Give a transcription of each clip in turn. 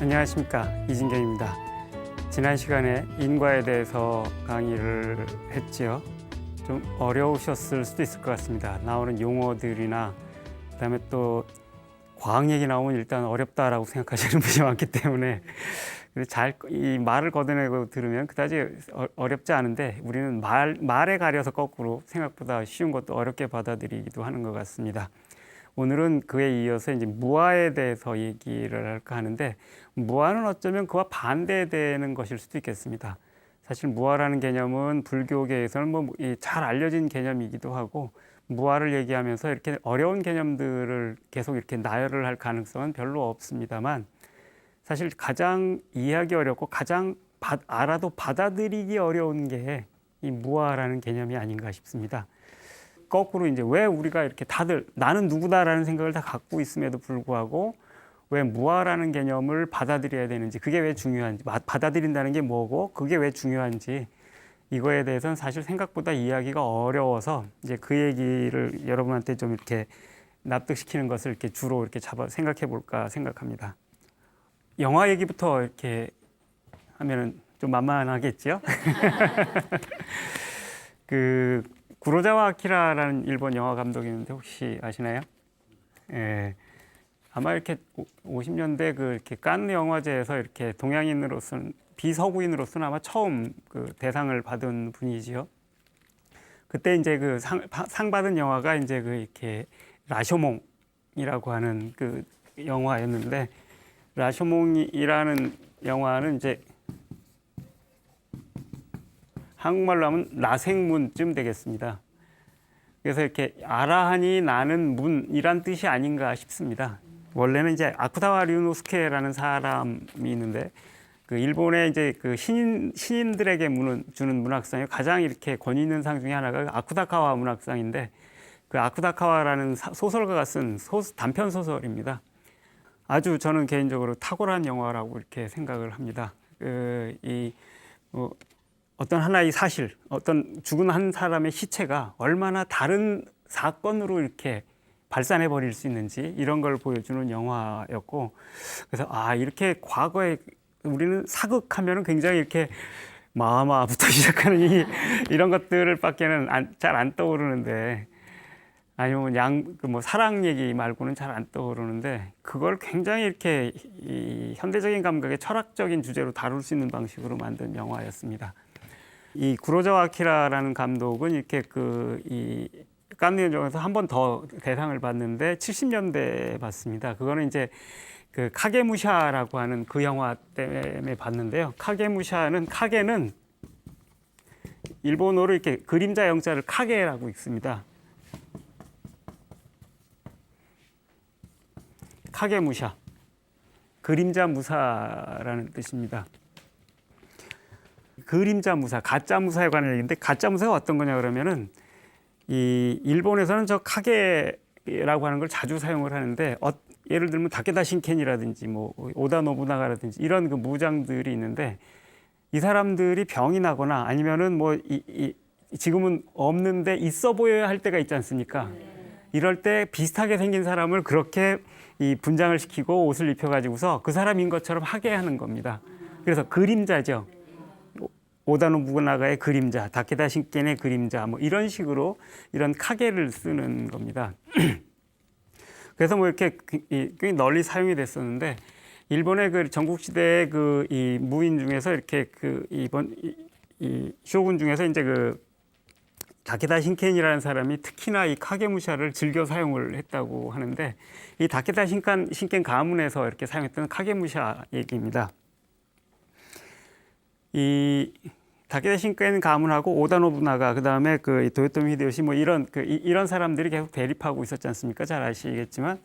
안녕하십니까, 이진경입니다. 지난 시간에 인과에 대해서 강의를 했지요. 좀 어려우셨을 수도 있을 것 같습니다. 나오는 용어들이나 그다음에 또 과학 얘기 나오면 일단 어렵다라고 생각하시는 분이 많기 때문에 이 말을 걷어내고 들으면 그다지 어렵지 않은데 우리는 말에 가려서 거꾸로 생각보다 쉬운 것도 어렵게 받아들이기도 하는 것 같습니다. 오늘은 그에 이어서 이제 무아에 대해서 얘기를 할까 하는데, 무아는 어쩌면 그와 반대되는 것일 수도 있겠습니다. 사실 무아라는 개념은 불교계에서는 잘 알려진 개념이기도 하고, 무아를 얘기하면서 이렇게 어려운 개념들을 계속 이렇게 나열을 할 가능성은 별로 없습니다만, 사실 가장 이해하기 어렵고 가장 알아도 받아들이기 어려운 게 이 무아라는 개념이 아닌가 싶습니다. 거꾸로 이제 왜 우리가 이렇게 다들 나는 누구다라는 생각을 다 갖고 있음에도 불구하고 왜 무아라는 개념을 받아들여야 되는지, 그게 왜 중요한지, 받아들인다는 게 뭐고 그게 왜 중요한지, 이거에 대해서는 사실 생각보다 이해하기가 어려워서 이제 그 얘기를 여러분한테 좀 이렇게 납득시키는 것을 이렇게 주로 이렇게 생각해 볼까 생각합니다. 영화 얘기부터 이렇게 하면은 좀 만만하겠지요? 구로자와 아키라라는 일본 영화 감독이 있는데 혹시 아시나요? 예. 아마 이렇게 50년대 이렇게 칸느 영화제에서 이렇게 동양인으로서는, 비서구인으로서는 아마 처음 대상을 받은 분이지요. 그때 이제 상 받은 영화가 이제 이렇게 라쇼몽이라고 하는 영화였는데, 라쇼몽이라는 영화는 이제 한국말로 하면 나생문쯤 되겠습니다. 그래서 이렇게 아라하니 나는 문이란 뜻이 아닌가 싶습니다. 원래는 이제 아쿠다와 류노스케라는 사람이 있는데, 일본의 이제 신인들에게 주는 문학상에 가장 이렇게 권위 있는 상 중에 하나가 아쿠다카와 문학상인데, 그 아쿠다카와라는 소설가가 쓴 단편 소설입니다. 아주 저는 개인적으로 탁월한 영화라고 이렇게 생각을 합니다. 어떤 하나의 사실, 어떤 죽은 한 사람의 시체가 얼마나 다른 사건으로 이렇게 발산해 버릴 수 있는지, 이런 걸 보여주는 영화였고, 그래서 이렇게 과거에 우리는 사극하면은 굉장히 이렇게 마마부터 시작하는 이런 것들을 밖에는 잘 안 떠오르는데, 아니면 사랑 얘기 말고는 잘 안 떠오르는데, 그걸 굉장히 이렇게 이 현대적인 감각의 철학적인 주제로 다룰 수 있는 방식으로 만든 영화였습니다. 이 구로자와 아키라라는 감독은 이렇게 이 칸느 연정에서 한 번 더 대상을 받는데 70년대에 받습니다. 그거는 이제 카게무샤라고 하는 그 영화 때문에 받는데요. 카게는 일본어로 이렇게 그림자 영자를 카게라고 읽습니다. 카게무샤, 그림자 무사라는 뜻입니다. 그림자 무사, 가짜 무사에 관한 얘기인데, 가짜 무사가 어떤 거냐 그러면은, 이 일본에서는 저 카게라고 하는 걸 자주 사용을 하는데, 예를 들면 다케다 신켄이라든지 오다 노부나가라든지 이런 무장들이 있는데, 이 사람들이 병이 나거나 아니면은 지금은 없는데 있어 보여야 할 때가 있지 않습니까? 이럴 때 비슷하게 생긴 사람을 그렇게 분장을 시키고 옷을 입혀가지고서 그 사람인 것처럼 하게 하는 겁니다. 그래서 그림자죠. 오다 노부나가의 그림자, 다케다 신켄의 그림자, 이런 식으로 이런 카게를 쓰는 겁니다. 그래서 이렇게 꽤 널리 사용이 됐었는데, 일본의 전국시대의 이 무인 중에서 이렇게 이 쇼군 중에서 이제 다케다 신켄이라는 사람이 특히나 이 카게무샤를 즐겨 사용을 했다고 하는데, 이 다케다 신켄 가문에서 이렇게 사용했던 카게무샤 얘기입니다. 이 다케다 신켄 가문하고 오다 노부나가, 그다음에 도요토미 히데요시 이런 사람들이 계속 대립하고 있었지 않습니까? 잘 아시겠지만,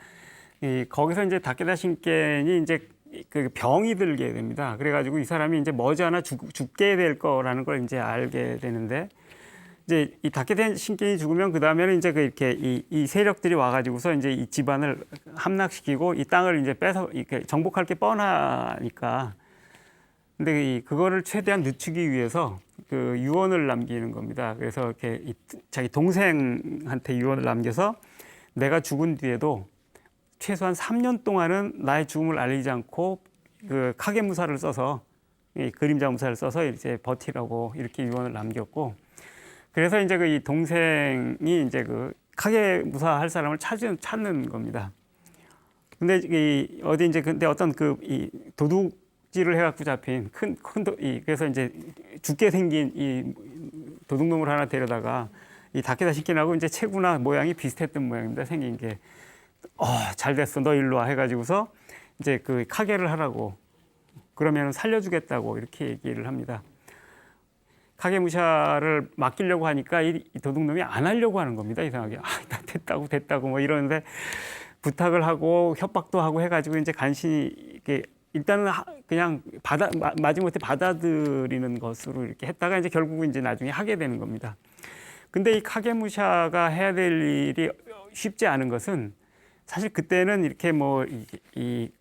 거기서 이제 다케다 신켄이 이제 병이 들게 됩니다. 그래가지고 이 사람이 이제 머지않아 죽게 될 거라는 걸 이제 알게 되는데, 이제 이 다케다 신켄이 죽으면 그 다음에는 이제 이렇게 이 세력들이 와가지고서 이제 이 집안을 함락시키고 이 땅을 이제 이렇게 정복할 게 뻔하니까. 근데 그거를 최대한 늦추기 위해서 유언을 남기는 겁니다. 그래서 이렇게 자기 동생한테 유언을 남겨서, 내가 죽은 뒤에도 최소한 3년 동안은 나의 죽음을 알리지 않고 그 카게무사를 써서 이 그림자 무사를 써서 이제 버티라고 이렇게 유언을 남겼고, 그래서 이제 그 이 동생이 이제 그 카게무사 할 사람을 찾는 겁니다. 근데 이 어디 이제 근데 어떤 그 이 도둑질을 해갖고 잡힌 그래서 이제 죽게 생긴 이 도둑놈을 하나 데려다가 이 다케다 신겐하고 이제 체구나 모양이 비슷했던 모양입니다. 생긴 게. 잘 됐어. 너 일로 와 해가지고서 이제 그 카게를 하라고, 그러면 살려주겠다고 이렇게 얘기를 합니다. 카게무샤를 맡기려고 하니까 이 도둑놈이 안 하려고 하는 겁니다. 이상하게. 나 됐다고 뭐 이러는데 부탁을 하고 협박도 하고 해가지고 이제 간신히 이렇게 일단은 그냥 마지못해 받아들이는 것으로 이렇게 했다가 이제 결국은 이제 나중에 하게 되는 겁니다. 근데 이 카게무샤가 해야 될 일이 쉽지 않은 것은, 사실 그때는 이렇게 뭐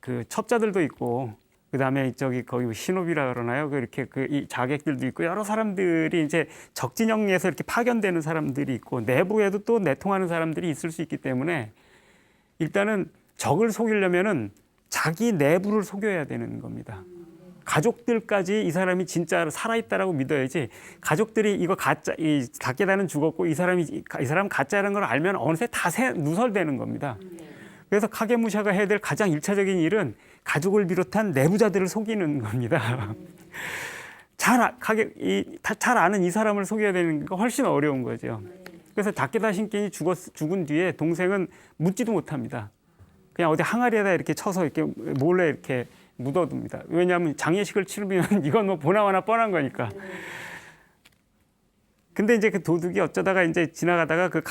그 첩자들도 있고, 그 다음에 저기 거기 신호비라 그러나요? 이렇게 이 자객들도 있고, 여러 사람들이 이제 적진영에서 이렇게 파견되는 사람들이 있고, 내부에도 또 내통하는 사람들이 있을 수 있기 때문에 일단은 적을 속이려면은 자기 내부를 속여야 되는 겁니다. 가족들까지 이 사람이 진짜 살아있다라고 믿어야지, 가족들이 이거 가짜, 이 다케다는 죽었고 이 사람 가짜라는 걸 알면 어느새 다 누설되는 겁니다. 그래서 카게무샤가 해야 될 가장 일차적인 일은 가족을 비롯한 내부자들을 속이는 겁니다. 잘 아는 이 사람을 속여야 되는 게 훨씬 어려운 거죠. 그래서 다케다 신겐이 죽은 뒤에 동생은 묻지도 못합니다. 그냥 어디 항아리에다 이렇게 쳐서 이렇게 몰래 이렇게 묻어둡니다. 왜냐하면 장례식을 치르면 이건 뭐 보나마나 뻔한 거니까. 근데 이제 그 도둑이 어쩌다가 이제 지나가다가 그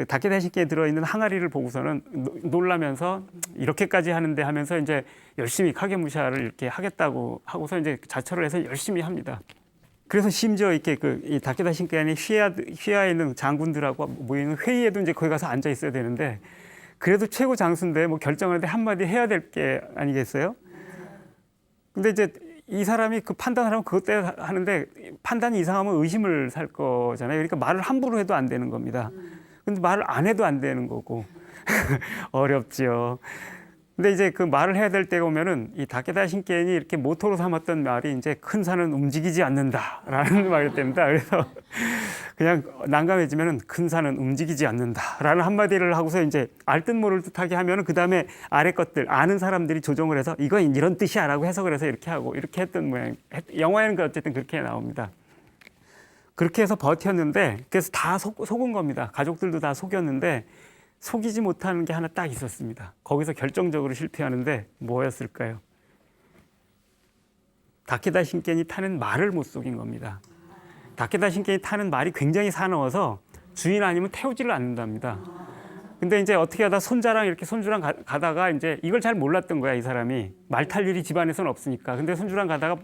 다케다 신겐에 들어있는 항아리를 보고서는 놀라면서 이렇게까지 하는데 하면서 이제 열심히 카게무샤를 이렇게 하겠다고 하고서 이제 자처를 해서 열심히 합니다. 그래서 심지어 이렇게 이 다케다 신겐이 휘하에 있는 장군들하고 모이는 회의에도 이제 거기 가서 앉아 있어야 되는데, 그래도 최고 장수인데 뭐 결정하는데 한마디 해야 될 게 아니겠어요? 근데 이제 이 사람이 그 판단을 하면 그것 때문에 하는데, 판단이 이상하면 의심을 살 거잖아요. 그러니까 말을 함부로 해도 안 되는 겁니다. 근데 말을 안 해도 안 되는 거고 어렵죠. 근데 이제 그 말을 해야 될 때가 오면은 이 다케다 신겐이 이렇게 모토로 삼았던 말이 이제 큰 산은 움직이지 않는다라는 말이 됩니다. 그래서 그냥 난감해지면은 큰 산은 움직이지 않는다라는 한마디를 하고서 이제 알듯 모를 듯하게 하면은 그 다음에 아래 것들 아는 사람들이 조정을 해서 이건 이런 뜻이야라고 해석을 해서 이렇게 하고 이렇게 했던 모양. 영화에는 어쨌든 그렇게 나옵니다. 그렇게 해서 버텼는데, 그래서 다 속은 겁니다. 가족들도 다 속였는데 속이지 못하는 게 하나 딱 있었습니다. 거기서 결정적으로 실패하는데 뭐였을까요? 다케다 신겐이 타는 말을 못 속인 겁니다. 다케다 신겐이 타는 말이 굉장히 사나워서 주인 아니면 태우지를 않는답니다. 근데 이제 어떻게 하다 손자랑 이렇게 손주랑 가다가 이제 이걸 잘 몰랐던 거야, 이 사람이. 말 탈 일이 집안에서는 없으니까. 근데 손주랑 가다가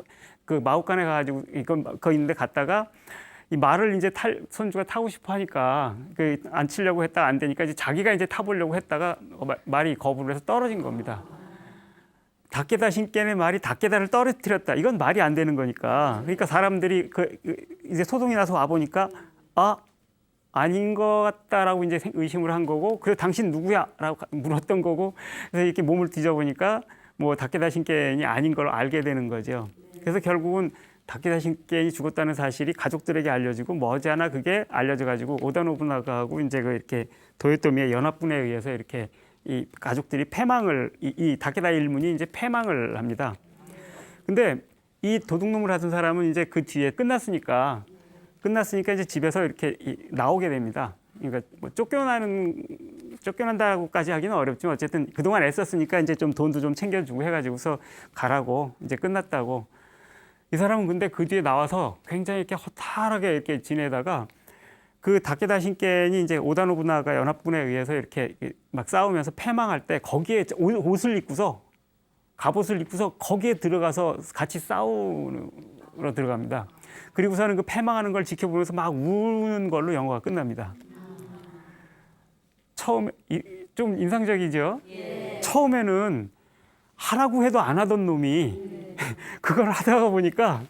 그 마구간에 가가지고 이건 거 있는데 갔다가 이 말을 이제 손주가 타고 싶어 하니까 안 치려고 했다가 안 되니까 이제 자기가 이제 타보려고 했다가 말이 거부를 해서 떨어진 겁니다. 다케다 신겐의 말이 다케다를 떨어뜨렸다. 이건 말이 안 되는 거니까. 그러니까 사람들이 이제 소동이 나서 와 보니까 아닌 것 같다라고 이제 의심을 한 거고, 그래서 당신 누구야라고 물었던 거고, 그래서 이렇게 몸을 뒤져보니까 뭐 다케다 신겐이 아닌 걸 알게 되는 거죠. 그래서 결국은 다케다 신겐이 죽었다는 사실이 가족들에게 알려지고, 머지않아 그게 알려져가지고 오다 노부나가하고 이제 이렇게 도요토미의 연합군에 의해서 이렇게 이 가족들이 패망을, 이 다케다 일문이 이제 패망을 합니다. 근데 이 도둑놈을 하던 사람은 이제 그 뒤에 끝났으니까 이제 집에서 이렇게 나오게 됩니다. 그러니까 뭐 쫓겨난다고까지 하기는 어렵지만 어쨌든 그동안 애썼으니까 이제 좀 돈도 좀 챙겨주고 해가지고서 가라고, 이제 끝났다고. 이 사람은 근데 그 뒤에 나와서 굉장히 이렇게 허탈하게 이렇게 지내다가 그 다케다 신겐이 이제 오다 노부나가 연합군에 의해서 이렇게 막 싸우면서 패망할 때 거기에 옷을 입고서, 갑옷을 입고서 거기에 들어가서 같이 싸우러 들어갑니다. 그리고서는 그 패망하는 걸 지켜보면서 막 우는 걸로 영화가 끝납니다. 처음에 좀 인상적이죠? 예. 처음에는 하라고 해도 안 하던 놈이 그걸 하다가 보니까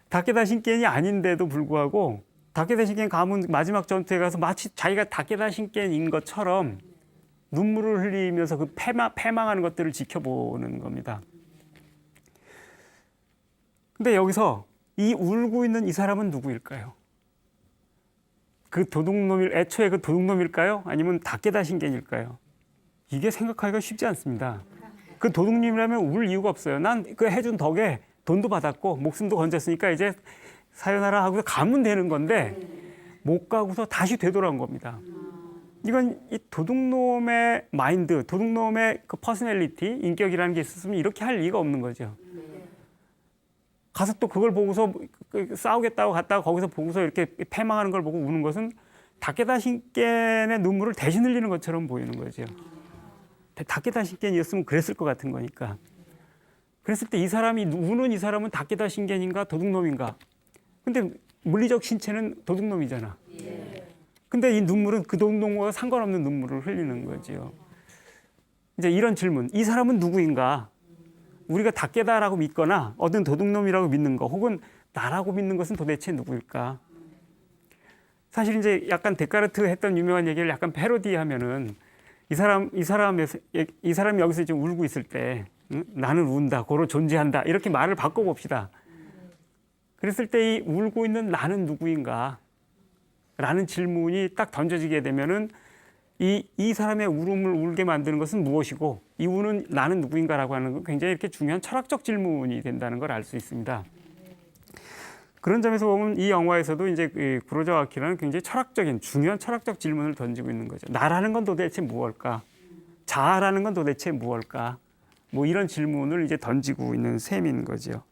다케다 신겐이 아닌데도 불구하고 다케다 신겐 가문 마지막 전투에 가서 마치 자기가 다케다 신겐인 것처럼 눈물을 흘리면서 그 패망하는 것들을 지켜보는 겁니다. 근데 여기서 이 울고 있는 이 사람은 누구일까요? 애초에 그 도둑놈일까요? 아니면 다깨다신겐일까요? 이게 생각하기가 쉽지 않습니다. 그 도둑님이라면 울 이유가 없어요. 난 그 해준 덕에 돈도 받았고 목숨도 건졌으니까 이제 사요나라 하고서 가면 되는 건데 못 가고서 다시 되돌아온 겁니다. 이건 이 도둑놈의 마인드, 도둑놈의 그 퍼스널리티, 인격이라는 게 있었으면 이렇게 할 리가 없는 거죠. 가서 또 그걸 보고서 싸우겠다고 갔다가 거기서 보고서 이렇게 패망하는 걸 보고 우는 것은 다깨다신겐의 눈물을 대신 흘리는 것처럼 보이는 거죠. 다깨다신겐이었으면 그랬을 것 같은 거니까. 그랬을 때 우는 이 사람은 다깨다신겐인가 도둑놈인가? 근데 물리적 신체는 도둑놈이잖아. 근데 이 눈물은 그 도둑놈과 상관없는 눈물을 흘리는 거지요. 이제 이런 질문, 이 사람은 누구인가? 우리가 다깨다라고 믿거나 어떤 도둑놈이라고 믿는 거 혹은 나라고 믿는 것은 도대체 누구일까? 사실 이제 약간 데카르트 했던 유명한 얘기를 약간 패러디하면은 이 사람이 여기서 지금 울고 있을 때 나는 운다, 고로 존재한다 이렇게 말을 바꿔봅시다. 그랬을 때 이 울고 있는 나는 누구인가? 라는 질문이 딱 던져지게 되면은 이 사람의 울음을 울게 만드는 것은 무엇이고 이 우는 나는 누구인가라고 하는 건 굉장히 이렇게 중요한 철학적 질문이 된다는 걸 알 수 있습니다. 그런 점에서 보면 이 영화에서도 이제 구로자와키라는 굉장히 철학적인 중요한 철학적 질문을 던지고 있는 거죠. 나라는 건 도대체 무엇일까? 자아라는 건 도대체 무엇일까? 뭐 이런 질문을 이제 던지고 있는 셈인 거죠.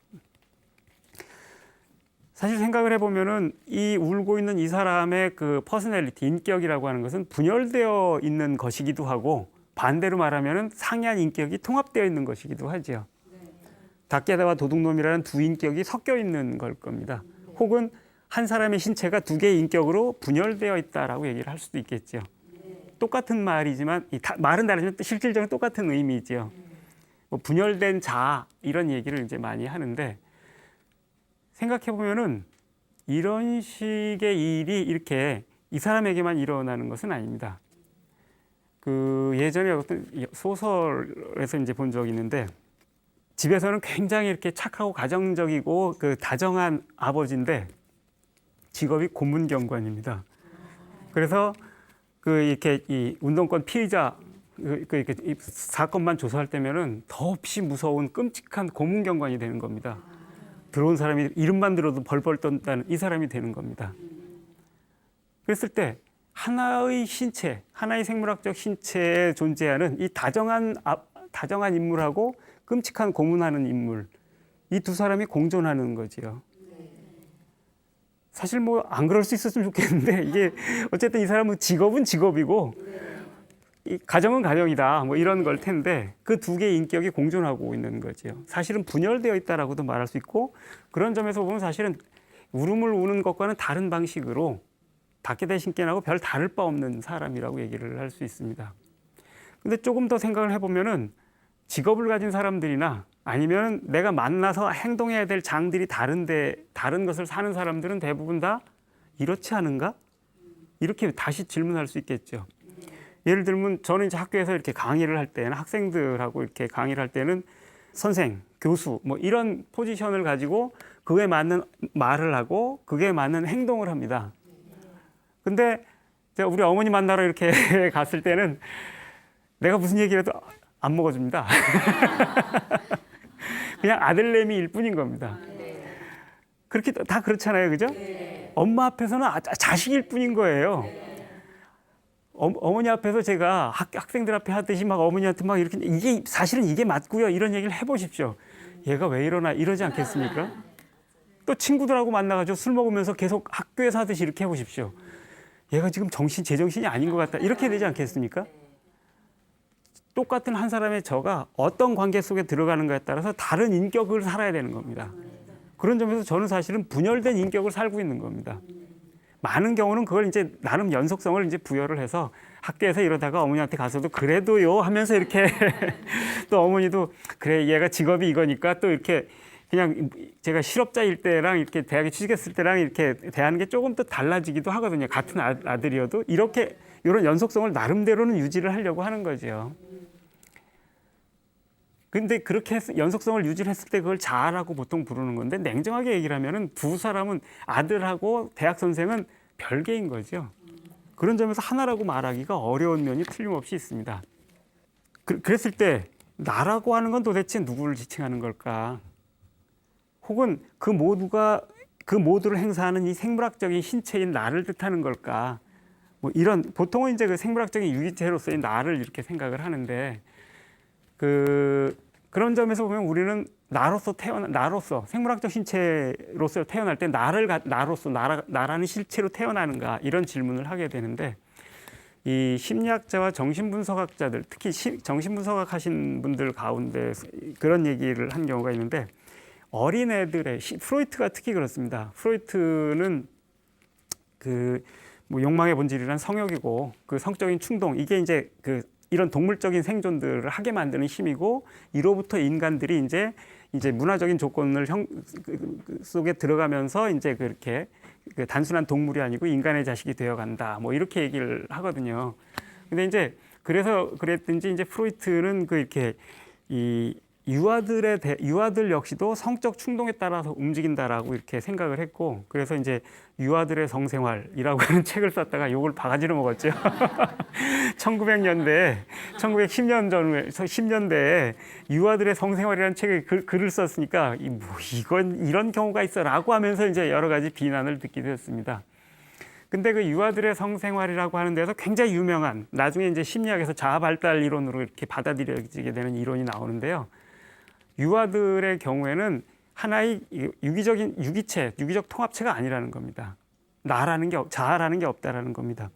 사실 생각을 해보면은 이 울고 있는 이 사람의 그 퍼스널리티, 인격이라고 하는 것은 분열되어 있는 것이기도 하고 반대로 말하면은 상이한 인격이 통합되어 있는 것이기도 하죠. 다깨다와 도둑놈이라는 두 인격이 섞여 있는 걸 겁니다. 혹은 한 사람의 신체가 두 개의 인격으로 분열되어 있다라고 얘기를 할 수도 있겠죠. 똑같은 말이지만 말은 다르지만 실질적으로 똑같은 의미죠. 뭐 분열된 자아 이런 얘기를 이제 많이 하는데 생각해 보면은 이런 식의 일이 이렇게 이 사람에게만 일어나는 것은 아닙니다. 그 예전에 어떤 소설에서 이제 본 적이 있는데 집에서는 굉장히 이렇게 착하고 가정적이고 그 다정한 아버지인데 직업이 고문경관입니다. 그래서 그 이렇게 이 운동권 피의자 이렇게 이 사건만 조사할 때면은 더없이 무서운 끔찍한 고문경관이 되는 겁니다. 들어온 사람이 이름만 들어도 벌벌 떤다는 이 사람이 되는 겁니다. 그랬을 때 하나의 신체, 하나의 생물학적 신체에 존재하는 이 다정한 인물하고 끔찍한 고문하는 인물, 이 두 사람이 공존하는 거지요. 사실 뭐 안 그럴 수 있었으면 좋겠는데 이게 어쨌든 이 사람은 직업은 직업이고 이 가정은 가정이다 뭐 이런 걸 텐데 그 두 개의 인격이 공존하고 있는 거죠. 사실은 분열되어 있다라고도 말할 수 있고 그런 점에서 보면 사실은 울음을 우는 것과는 다른 방식으로 다깨다신겐하고 별 다를 바 없는 사람이라고 얘기를 할 수 있습니다. 근데 조금 더 생각을 해보면은 직업을 가진 사람들이나 아니면 내가 만나서 행동해야 될 장들이 다른 것을 사는 사람들은 대부분 다 이렇지 않은가? 이렇게 다시 질문할 수 있겠죠. 예를 들면 저는 이제 학교에서 이렇게 강의를 할 때는 학생들하고 이렇게 강의를 할 때는 선생, 교수 뭐 이런 포지션을 가지고 그에 맞는 말을 하고 그에 맞는 행동을 합니다. 근데 제가 우리 어머니 만나러 이렇게 갔을 때는 내가 무슨 얘기를 해도 안 먹어줍니다. 그냥 아들내미일 뿐인 겁니다. 그렇게 다 그렇잖아요, 그죠? 엄마 앞에서는 자식일 뿐인 거예요. 어머니 앞에서 제가 학생들 앞에 하듯이 막 어머니한테 막 이렇게 이게 사실은 이게 맞고요 이런 얘기를 해보십시오. 얘가 왜 이러나 이러지 않겠습니까? 또 친구들하고 만나가지고 술 먹으면서 계속 학교에서 하듯이 이렇게 해보십시오. 얘가 지금 제정신이 아닌 것 같다 이렇게 되지 않겠습니까? 똑같은 한 사람의 저가 어떤 관계 속에 들어가는가에 따라서 다른 인격을 살아야 되는 겁니다. 그런 점에서 저는 사실은 분열된 인격을 살고 있는 겁니다. 많은 경우는 그걸 이제 나름 연속성을 이제 부여를 해서 학교에서 이러다가 어머니한테 가서도 그래도요 하면서 이렇게 또 어머니도 그래 얘가 직업이 이거니까 또 이렇게 그냥 제가 실업자일 때랑 이렇게 대학에 취직했을 때랑 이렇게 대하는 게 조금 또 달라지기도 하거든요. 같은 아들이어도 이렇게 이런 연속성을 나름대로는 유지를 하려고 하는 거죠. 근데 그렇게 연속성을 유지했을 때 그걸 자아라고 보통 부르는 건데, 냉정하게 얘기를 하면은 두 사람은, 아들하고 대학 선생은 별개인 거죠. 그런 점에서 하나라고 말하기가 어려운 면이 틀림없이 있습니다. 그랬을 때 나라고 하는 건 도대체 누구를 지칭하는 걸까? 혹은 그 모두를 행사하는 이 생물학적인 신체인 나를 뜻하는 걸까? 뭐 이런, 보통은 이제 그 생물학적인 유기체로서의 나를 이렇게 생각을 하는데, 그런 점에서 보면 우리는 나로서 생물학적 신체로서 태어날 때 나라는 실체로 태어나는가, 이런 질문을 하게 되는데, 이 심리학자와 정신분석학자들, 특히 정신분석학 하신 분들 가운데 그런 얘기를 한 경우가 있는데, 어린애들의, 프로이트가 특히 그렇습니다. 프로이트는 뭐 욕망의 본질이란 성욕이고, 그 성적인 충동, 이게 이제 이런 동물적인 생존들을 하게 만드는 힘이고, 이로부터 인간들이 이제 문화적인 조건을 속에 들어가면서 이제 그렇게 단순한 동물이 아니고 인간의 자식이 되어간다, 뭐 이렇게 얘기를 하거든요. 근데 이제 그래서 그랬든지 이제 프로이트는 이렇게 이 유아들 역시도 성적 충동에 따라서 움직인다라고 이렇게 생각을 했고, 그래서 이제 유아들의 성생활이라고 하는 책을 썼다가 욕을 바가지로 먹었죠. 1910년대에 유아들의 성생활이라는 책에 글을 썼으니까 이런 경우가 있어라고 하면서 이제 여러 가지 비난을 듣기도 했습니다. 근데 그 유아들의 성생활이라고 하는 데서 굉장히 유명한, 나중에 이제 심리학에서 자아 발달 이론으로 이렇게 받아들여지게 되는 이론이 나오는데요. 유아들의 경우에는 하나의 유기적 통합체가 아니라는 겁니다. 자아라는 게 없다라는 겁니다.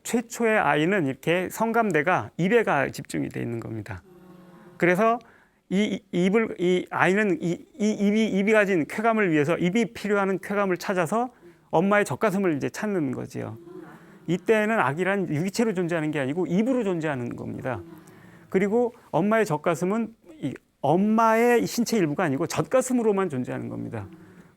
최초의 아이는 이렇게 성감대가 입에가 집중이 되어 있는 겁니다. 그래서 이 아이는 입이 가진 쾌감을 위해서, 입이 필요한 쾌감을 찾아서 엄마의 젖가슴을 이제 찾는 거지요. 이때는 아기란 유기체로 존재하는 게 아니고 입으로 존재하는 겁니다. 그리고 엄마의 젖가슴은 엄마의 신체 일부가 아니고 젖가슴으로만 존재하는 겁니다.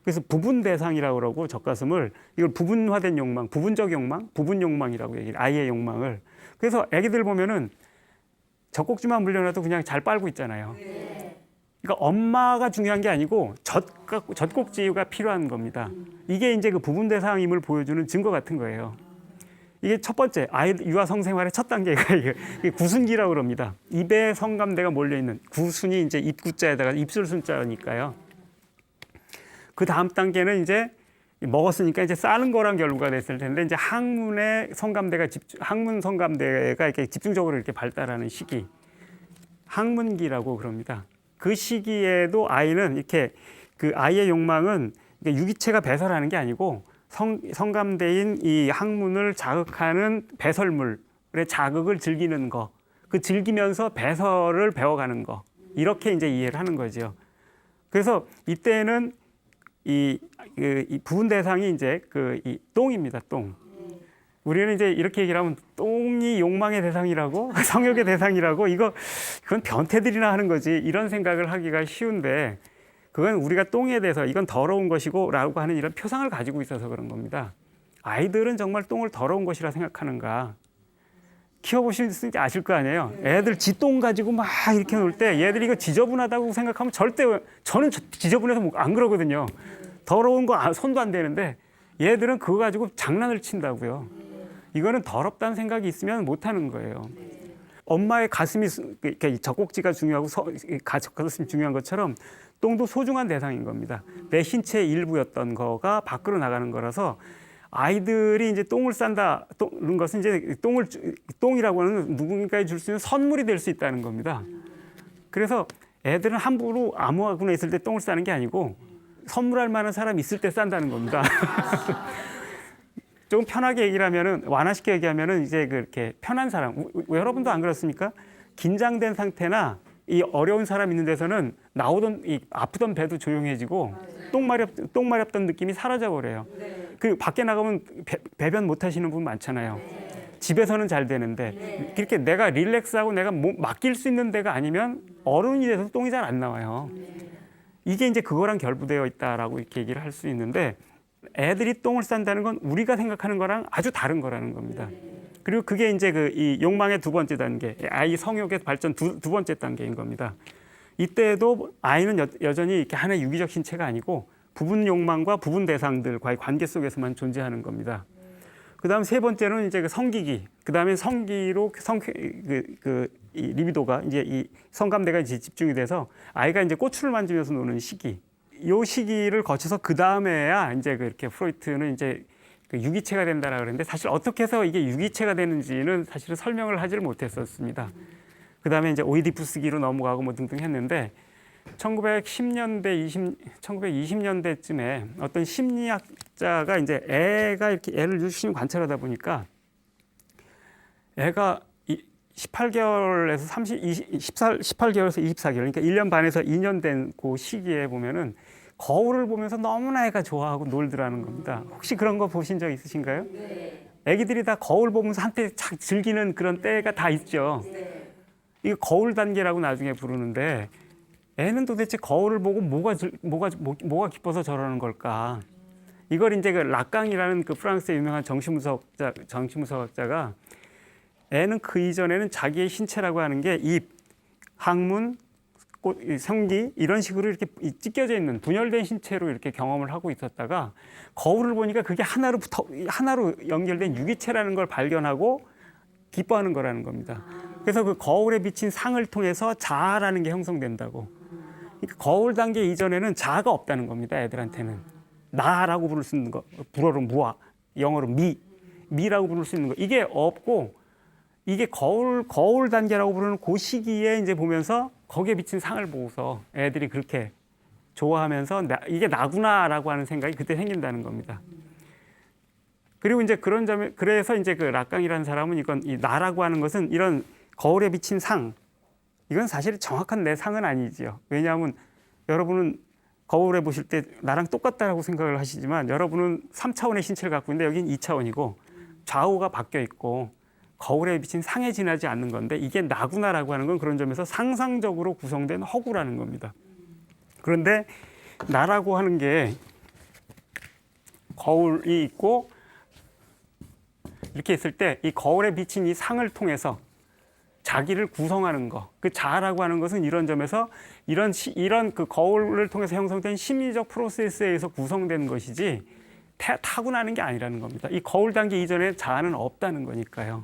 그래서 부분 대상이라고 그러고, 젖가슴을, 이걸 부분화된 욕망, 부분적 욕망, 부분 욕망이라고 얘기해요. 아이의 욕망을. 그래서 애기들 보면은 젖꼭지만 물려놔도 그냥 잘 빨고 있잖아요. 그러니까 엄마가 중요한 게 아니고 젖꼭지가 필요한 겁니다. 이게 이제 그 부분 대상임을 보여주는 증거 같은 거예요. 이게 첫 번째, 유아 성생활의 첫 단계가 이게 구순기라고 그럽니다. 입에 성감대가 몰려있는, 구순이 이제 입구자에다가 입술 순자니까요. 그 다음 단계는 이제 먹었으니까 이제 싸는 거랑 결부가 됐을 텐데, 이제 항문 성감대가 이렇게 집중적으로 이렇게 발달하는 시기, 항문기라고 그럽니다. 그 시기에도 아이는 이렇게 아이의 욕망은 유기체가 배설하는 게 아니고, 성감대인 이 항문을 자극하는 배설물의 자극을 즐기는 거, 즐기면서 배설을 배워가는 거, 이렇게 이제 이해를 하는 거죠. 그래서 이때는 이 부분 대상이 이제 이 똥입니다. 똥. 우리는 이제 이렇게 얘기를 하면 똥이 욕망의 대상이라고, 성욕의 대상이라고, 그건 변태들이나 하는 거지, 이런 생각을 하기가 쉬운데, 그건 우리가 똥에 대해서 이건 더러운 것이고 라고 하는 이런 표상을 가지고 있어서 그런 겁니다. 아이들은 정말 똥을 더러운 것이라 생각하는가? 키워보시면 아실 거 아니에요. 애들 지 똥 가지고 막 이렇게 놀 때 얘들이 이거 지저분하다고 생각하면 저는 지저분해서 안 그러거든요. 더러운 거 손도 안 대는데 얘들은 그거 가지고 장난을 친다고요. 이거는 더럽다는 생각이 있으면 못하는 거예요. 엄마의 가슴이, 젖꼭지가 중요하고 젖가슴이 중요한 것처럼 똥도 소중한 대상인 겁니다. 내 신체의 일부였던 거가 밖으로 나가는 거라서, 아이들이 이제 똥을 싼다는 것은 이제 똥이라고 하는 누군가에 줄 수 있는 선물이 될 수 있다는 겁니다. 그래서 애들은 함부로 아무하거나 있을 때 똥을 싸는 게 아니고, 선물할 만한 사람이 있을 때 싼다는 겁니다. 조금 편하게 얘기를 하면은, 완화시켜 얘기하면은 이제 그렇게 편한 사람, 여러분도 안 그렇습니까? 긴장된 상태나 이 어려운 사람 있는 데서는 아프던 배도 조용해지고 똥 마렵던 느낌이 사라져 버려요. 그리고 밖에 나가면 배변 못 하시는 분 많잖아요. 집에서는 잘 되는데, 그렇게 내가 릴렉스하고 내가 맡길 수 있는 데가 아니면 어른이 돼서 똥이 잘 안 나와요. 이게 이제 그거랑 결부되어 있다라고 이렇게 얘기를 할 수 있는데, 애들이 똥을 싼다는 건 우리가 생각하는 거랑 아주 다른 거라는 겁니다. 그리고 그게 이제 이 욕망의 두 번째 단계, 아이 성욕의 발전 두 번째 단계인 겁니다. 이때도 아이는 여전히 이렇게 하나의 유기적 신체가 아니고 부분 욕망과 부분 대상들과의 관계 속에서만 존재하는 겁니다. 그다음 세 번째는 이제 그 성기기. 그다음에 성기로 이 리비도가 이제 이 성감대가 이제 집중이 돼서 아이가 이제 꼬추를 만지면서 노는 시기. 요 시기를 거쳐서 그 다음에야 이제 그렇게 프로이트는 이제 그 유기체가 된다라 그랬는데 사실 어떻게 해서 이게 유기체가 되는지는 사실은 설명을 하지를 못했었습니다. 그다음에 이제 오이디푸스기로 넘어가고 뭐 등등 했는데 1920년대쯤에 어떤 심리학자가 이제 애가 이렇게 애를 유심히 관찰하다 보니까 애가 18개월에서 18개월에서 24개월, 그러니까 1년 반에서 2년 된 그 시기에 보면은 거울을 보면서 너무나 애가 좋아하고 놀더라는 겁니다. 혹시 그런 거 보신 적 있으신가요? 네. 애기들이 다 거울 보면서 한때 착 즐기는 그런 때가 다 있죠. 네. 이거 거울 단계라고 나중에 부르는데 애는 도대체 거울을 보고 뭐가 기뻐서 저러는 걸까? 이걸 이제 그 락강이라는 그 프랑스의 유명한 정신분석학자가 애는 그 이전에는 자기의 신체라고 하는 게 입, 항문, 성기 이런 식으로 이렇게 찢겨져 있는 분열된 신체로 이렇게 경험을 하고 있었다가 거울을 보니까 그게 하나로 연결된 유기체라는 걸 발견하고 기뻐하는 거라는 겁니다. 그래서 그 거울에 비친 상을 통해서 자아라는 게 형성된다고. 그러니까 거울 단계 이전에는 자아가 없다는 겁니다. 애들한테는 나라고 부를 수 있는 거, 불어로 무아, 영어로 미라고 부를 수 있는 거 이게 없고 이게 거울 단계라고 부르는 그 시기에 이제 보면서 거기에 비친 상을 보고서 애들이 그렇게 좋아하면서 이게 나구나라고 하는 생각이 그때 생긴다는 겁니다. 그리고 이제 그런 점에 그래서 이제 그 락강이라는 사람은 이 나라고 하는 것은 이런 거울에 비친 상 이건 사실 정확한 내 상은 아니지요. 왜냐하면 여러분은 거울에 보실 때 나랑 똑같다라고 생각을 하시지만 여러분은 3차원의 신체를 갖고 있는데 여기는 2차원이고 좌우가 바뀌어 있고 거울에 비친 상에 지나지 않는 건데 이게 나구나라고 하는 건 그런 점에서 상상적으로 구성된 허구라는 겁니다. 그런데 나라고 하는 게 거울이 있고 이렇게 있을 때 이 거울에 비친 이 상을 통해서 자기를 구성하는 거, 그 자아라고 하는 것은 이런 점에서 이런 그 거울을 통해서 형성된 심리적 프로세스에 의해서 구성된 것이지 타고나는 게 아니라는 겁니다. 이 거울 단계 이전에 자아는 없다는 거니까요.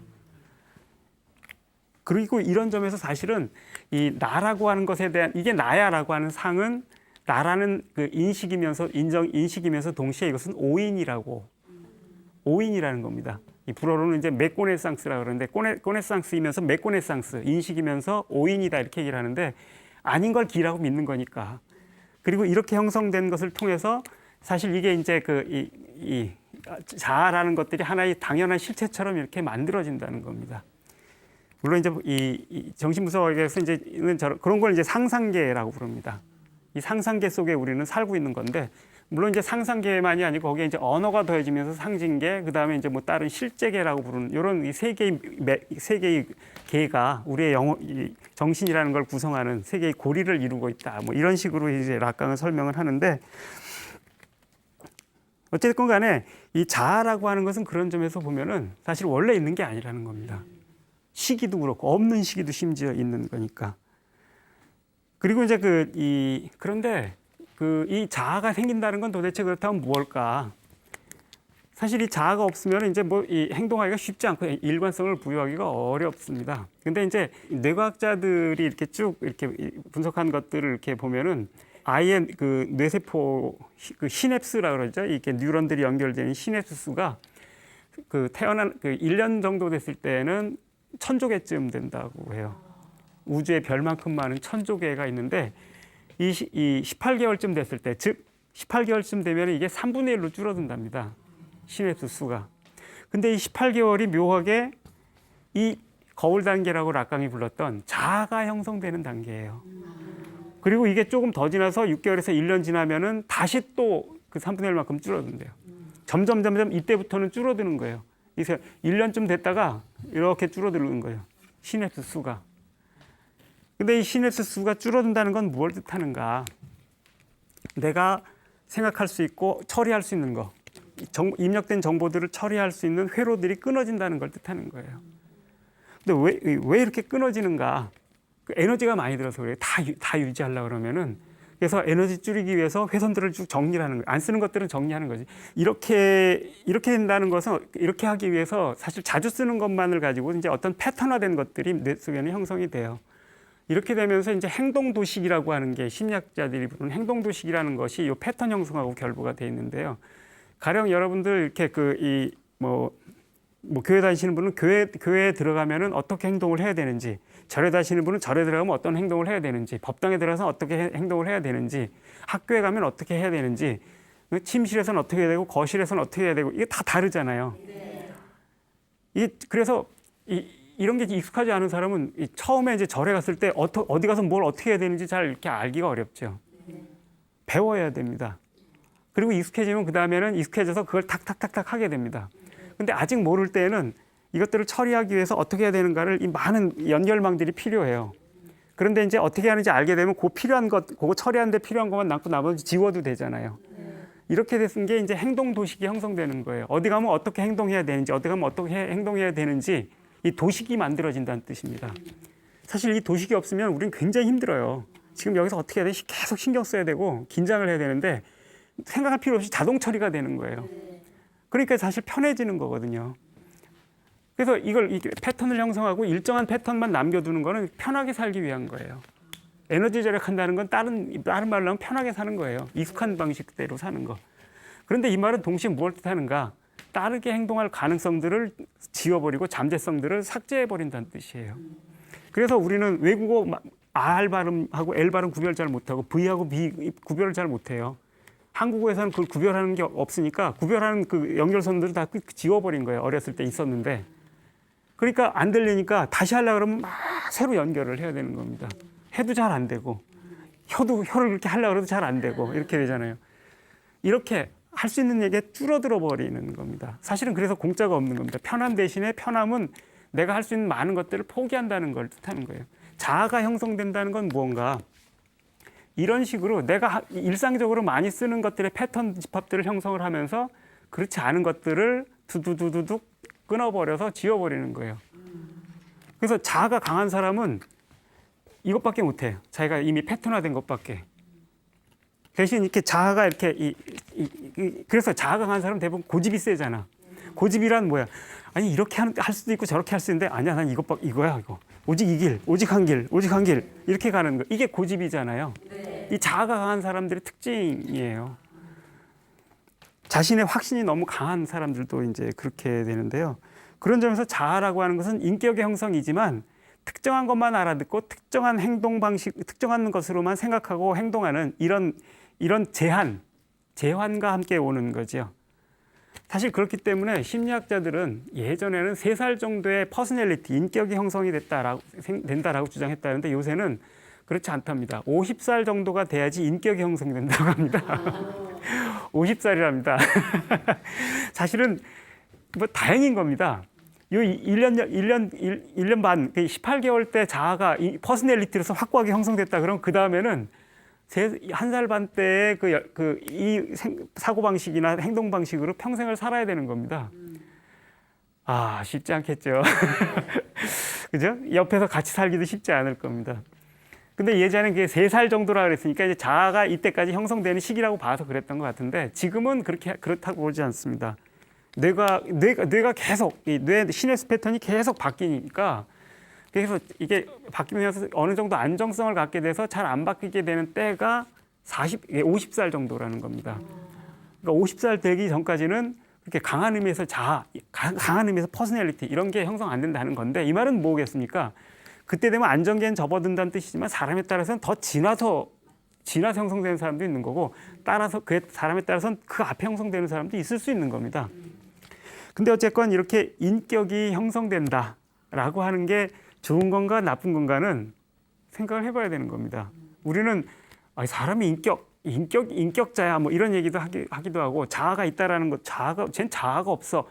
그리고 이런 점에서 사실은 이 나라고 하는 것에 대한 이게 나야라고 하는 상은 나라는 그 인식이면서 동시에 이것은 오인이라는 겁니다. 이 불어로는 이제 메꼬네상스라고 그러는데 꼬네상스이면서 메꼬네상스 인식이면서 오인이다 이렇게 얘기를 하는데 아닌 걸 기라고 믿는 거니까. 그리고 이렇게 형성된 것을 통해서 사실 이게 이제 이 자아라는 것들이 하나의 당연한 실체처럼 이렇게 만들어진다는 겁니다. 물론 이제 이 정신분석에서 이제 그런 걸 이제 상상계라고 부릅니다. 이 상상계 속에 우리는 살고 있는 건데 물론 이제 상상계만이 아니고 거기에 이제 언어가 더해지면서 상징계, 그 다음에 이제 뭐 다른 실제계라고 부르는 이런 이 세 개의 계가 우리의 이 정신이라는 걸 구성하는 세 개의 고리를 이루고 있다. 뭐 이런 식으로 이제 락강은 설명을 하는데 어쨌든 간에 이 자아라고 하는 것은 그런 점에서 보면은 사실 원래 있는 게 아니라는 겁니다. 시기도 그렇고 없는 시기도 심지어 있는 거니까. 그리고 이제 그런데 이 자아가 생긴다는 건 도대체 그렇다면 무엇일까? 사실 이 자아가 없으면 이제 뭐 이 행동하기가 쉽지 않고 일관성을 부여하기가 어렵습니다. 근데 이제 뇌과학자들이 이렇게 쭉 이렇게 분석한 것들을 이렇게 보면은 아이의 그 뇌세포 그 시냅스라 그러죠. 이렇게 뉴런들이 연결되는 시냅스 수가 태어난 1년 정도 됐을 때는 1000조 개쯤 된다고 해요. 우주에 별만큼 많은 1000조 개가 있는데 이 18개월쯤 됐을 때, 즉 18개월쯤 되면 이게 3분의 1로 줄어든답니다. 시냅스 수가. 근데 이 18개월이 묘하게 이 거울 단계라고 락강이 불렀던 자아가 형성되는 단계예요. 그리고 이게 조금 더 지나서 6개월에서 1년 지나면은 다시 또 그 3분의 1만큼 줄어든대요. 점점 이때부터는 줄어드는 거예요. 그래서 1년쯤 됐다가 이렇게 줄어드는 거예요. 시냅스 수가. 근데 이 시냅스 수가 줄어든다는 건 무엇을 뜻하는가? 내가 생각할 수 있고 처리할 수 있는 거, 입력된 정보들을 처리할 수 있는 회로들이 끊어진다는 걸 뜻하는 거예요. 근데 왜 이렇게 끊어지는가? 그 에너지가 많이 들어서 그래요. 다 유지하려고 그러면은. 그래서 에너지 줄이기 위해서 회선들을 쭉 정리를 하는 거예요. 안 쓰는 것들은 정리하는 거지. 이렇게 된다는 것은 이렇게 하기 위해서 사실 자주 쓰는 것만을 가지고 이제 어떤 패턴화된 것들이 뇌 속에는 형성이 돼요. 이렇게 되면서 이제 행동도식이라고 하는 게 심리학자들이 부르는 행동도식이라는 것이 이 패턴 형성하고 결부가 돼 있는데요. 가령 여러분들 이렇게 교회 다니시는 분은 교회에 들어가면은 어떻게 행동을 해야 되는지, 절에 다니시는 분은 절에 들어가면 어떤 행동을 해야 되는지, 법당에 들어가서 어떻게 행동을 해야 되는지, 학교에 가면 어떻게 해야 되는지, 침실에서는 어떻게 해야 되고 거실에서는 어떻게 해야 되고 이게 다 다르잖아요. 그래서 이런 게 익숙하지 않은 사람은 처음에 이제 절에 갔을 때 어디 가서 뭘 어떻게 해야 되는지 잘 이렇게 알기가 어렵죠. 배워야 됩니다. 그리고 익숙해지면 그 다음에는 익숙해져서 그걸 탁탁탁탁 하게 됩니다. 근데 아직 모를 때에는 이것들을 처리하기 위해서 어떻게 해야 되는가를 이 많은 연결망들이 필요해요. 그런데 이제 어떻게 하는지 알게 되면 그 필요한 것, 그거 처리하는데 필요한 것만 남고 나머지 지워도 되잖아요. 이렇게 됐은 게 이제 행동 도식이 형성되는 거예요. 어디 가면 어떻게 행동해야 되는지, 어디 가면 어떻게 행동해야 되는지 이 도식이 만들어진다는 뜻입니다. 사실 이 도식이 없으면 우리는 굉장히 힘들어요. 지금 여기서 어떻게 해야 되는지 계속 신경 써야 되고 긴장을 해야 되는데 생각할 필요 없이 자동 처리가 되는 거예요. 그러니까 사실 편해지는 거거든요. 그래서 이 패턴을 형성하고 일정한 패턴만 남겨두는 거는 편하게 살기 위한 거예요. 에너지 절약한다는 건 다른 말로 하면 편하게 사는 거예요. 익숙한 방식대로 사는 거. 그런데 이 말은 동시에 무엇을 뜻하는가? 다르게 행동할 가능성들을 지워버리고 잠재성들을 삭제해버린다는 뜻이에요. 그래서 우리는 외국어 R 발음하고 L 발음 구별 잘 못하고 V하고 B 구별을 잘 못해요. 한국어에서는 그걸 구별하는 게 없으니까 구별하는 그 연결선들을 다 지워버린 거예요. 어렸을 때 있었는데. 그러니까 안 들리니까 다시 하려고 그러면 막 새로 연결을 해야 되는 겁니다. 해도 잘 안 되고 혀를 그렇게 하려고 해도 잘 안 되고 이렇게 되잖아요. 이렇게 할 수 있는 얘기에 줄어들어 버리는 겁니다. 사실은 그래서 공짜가 없는 겁니다. 편함 대신에 편함은 내가 할 수 있는 많은 것들을 포기한다는 걸 뜻하는 거예요. 자아가 형성된다는 건 무언가 이런 식으로 내가 일상적으로 많이 쓰는 것들의 패턴 집합들을 형성을 하면서 그렇지 않은 것들을 두두두두둑 끊어버려서 지워버리는 거예요. 그래서 자아가 강한 사람은 이것밖에 못해요. 자기가 이미 패턴화된 것밖에. 대신 이렇게 자아가 이렇게 그래서 자아가 강한 사람은 대부분 고집이 세잖아. 고집이란 뭐야? 아니 이렇게 할 수도 있고 저렇게 할 수 있는데 아니야 난 이거야 이거. 오직 이 길, 오직 한 길, 오직 한 길 이렇게 가는 거. 이게 고집이잖아요. 이 자아가 강한 사람들의 특징이에요. 자신의 확신이 너무 강한 사람들도 이제 그렇게 되는데요. 그런 점에서 자아라고 하는 것은 인격의 형성이지만 특정한 것만 알아듣고 특정한 행동 방식, 특정한 것으로만 생각하고 행동하는 이런 제한과 함께 오는 거죠. 사실 그렇기 때문에 심리학자들은 예전에는 3살 정도의 퍼스널리티, 인격이 형성이 된다라고 주장했다는데 요새는 그렇지 않답니다. 50살 정도가 돼야지 인격이 형성된다고 합니다. 50살이랍니다. 사실은 뭐 다행인 겁니다. 요 1년 반, 18개월 때 자아가 퍼스널리티로서 확고하게 형성됐다. 그럼 그 다음에는 1살 반 때의 이 사고방식이나 행동방식으로 평생을 살아야 되는 겁니다. 아, 쉽지 않겠죠. 그죠? 옆에서 같이 살기도 쉽지 않을 겁니다. 근데 예전에 그게 3살 정도라 그랬으니까 이제 자아가 이때까지 형성되는 시기라고 봐서 그랬던 것 같은데 지금은 그렇다고 보지 않습니다. 뇌가 계속, 뇌 시냅스 패턴이 계속 바뀌니까 그래서 이게 바뀌면서 어느 정도 안정성을 갖게 돼서 잘 안 바뀌게 되는 때가 50살 정도라는 겁니다. 그러니까 50살 되기 전까지는 그렇게 강한 의미에서 자아, 강한 의미에서 퍼스널리티 이런 게 형성 안 된다는 건데 이 말은 뭐겠습니까? 그때 되면 안정기엔 접어든다는 뜻이지만 사람에 따라서는 더 지나서 형성되는 사람도 있는 거고 따라서 그 사람에 따라서는 그 앞에 형성되는 사람도 있을 수 있는 겁니다. 근데 어쨌건 이렇게 인격이 형성된다라고 하는 게 좋은 건가 나쁜 건가는 생각을 해봐야 되는 겁니다. 우리는 사람이 인격자야 뭐 이런 얘기도 하기도 하고 자아가 있다라는 것, 쟨 자아가 없어.